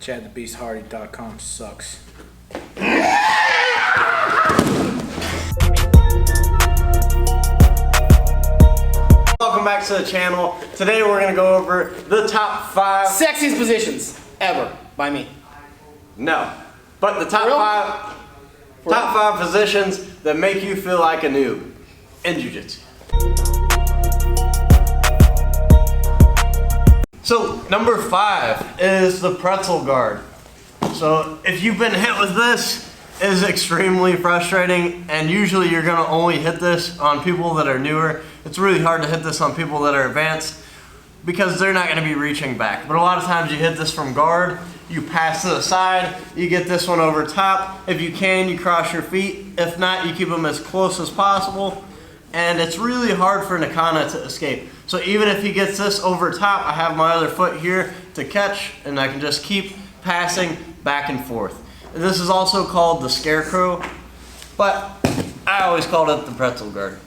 ChadTheBeastHardy.com sucks. Welcome back to the channel. Today we're going to go over the top 5 sexiest positions ever by me. No, but the top five positions that make you feel like a noob in jiu-jitsu. So number 5 is the Pretzel Guard. So if you've been hit with this, it is extremely frustrating, and usually you're going to only hit this on people that are newer. It's really hard to hit this on people that are advanced because they're not going to be reaching back. But a lot of times you hit this from guard, you pass to the side, you get this one over top. If you can, you cross your feet. If not, you keep them as close as possible. And it's really hard for Nakana to escape. So even if he gets this over top, I have my other foot here to catch, and I can just keep passing back and forth. And this is also called the scarecrow, but I always called it the Pretzel Guard.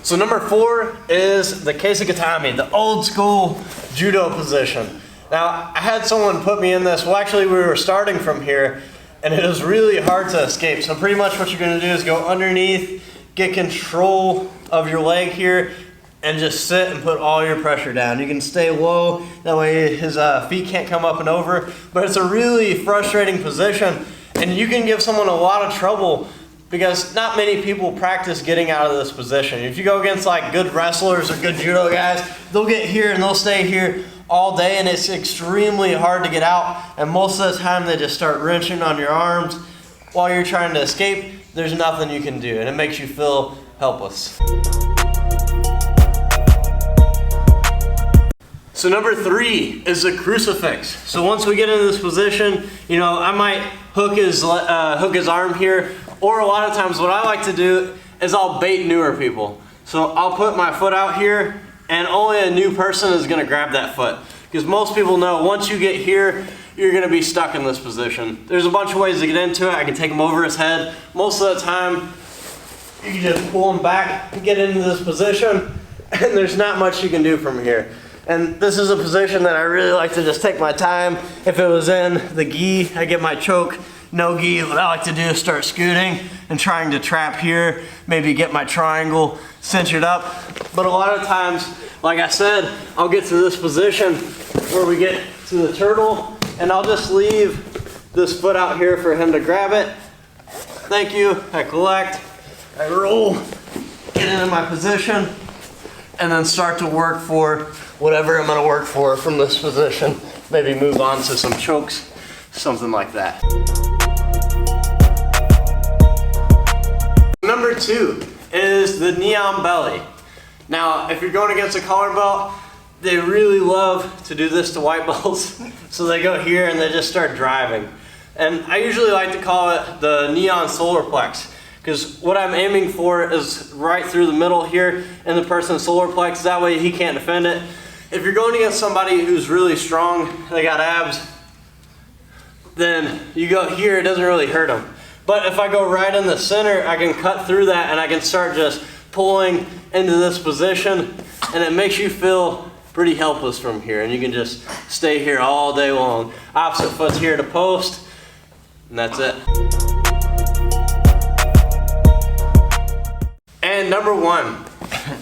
So number 4 is the Kasich Autonomy, the old school judo position. Now, I had someone put me in this. Well, actually, we were starting from here, and it is really hard to escape. So pretty much what you're going to do is go underneath, get control of your leg here, and just sit and put all your pressure down. You can stay low, that way his feet can't come up and over. But it's a really frustrating position, and you can give someone a lot of trouble because not many people practice getting out of this position. If you go against like good wrestlers or good judo guys, they'll get here and they'll stay here all day, and it's extremely hard to get out. And most of the time they just start wrenching on your arms while you're trying to escape. There's nothing you can do, and it makes you feel helpless. So number 3 is the Crucifix. So once we get into this position, you know, I might hook his arm here, or a lot of times what I like to do is I'll bait newer people. So I'll put my foot out here, and only a new person is going to grab that foot. Because most people know once you get here, you're going to be stuck in this position. There's a bunch of ways to get into it. I can take him over his head. Most of the time, you can just pull him back and get into this position, and there's not much you can do from here. And this is a position that I really like to just take my time. If it was in the gi, I get my choke. No gi, what I like to do is start scooting and trying to trap here, maybe get my triangle cinchered up. But a lot of times, like I said, I'll get to this position where we get to the turtle, and I'll just leave this foot out here for him to grab it. Thank you, I collect, I roll, get into my position, and then start to work for whatever I'm gonna work for from this position. Maybe move on to some chokes, something like that. Number 2 is the neon belly. Now, if you're going against a collar belt, they really love to do this to white belts. So they go here and they just start driving. And I usually like to call it the neon solar plex, because what I'm aiming for is right through the middle here in the person's solar plex. That way he can't defend it. If you're going against somebody who's really strong, they got abs, then you go here, it doesn't really hurt them. But if I go right in the center, I can cut through that and I can start just pulling into this position, and it makes you feel pretty helpless from here, and you can just stay here all day long. Opposite foot's here to post, and that's it. And number 1,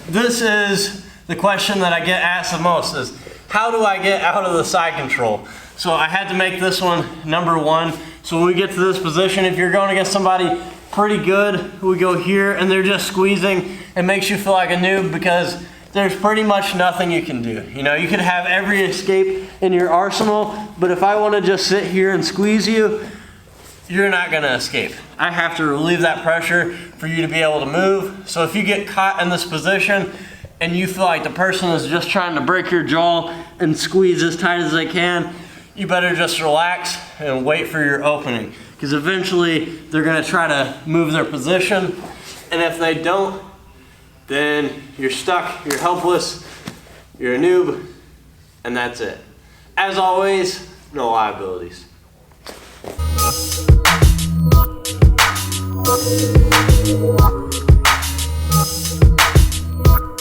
this is the question that I get asked the most, is how do I get out of the side control? So I had to make this one number 1. So when we get to this position, if you're going against somebody pretty good, we go here and they're just squeezing, it makes you feel like a noob because there's pretty much nothing you can do. You know, you could have every escape in your arsenal, but if I want to just sit here and squeeze you, you're not going to escape. I have to relieve that pressure for you to be able to move. So if you get caught in this position and you feel like the person is just trying to break your jaw and squeeze as tight as they can, you better just relax and wait for your opening, because eventually they're going to try to move their position, and if they don't, then you're stuck, you're helpless, you're a noob, and that's it. As always, no liabilities. What?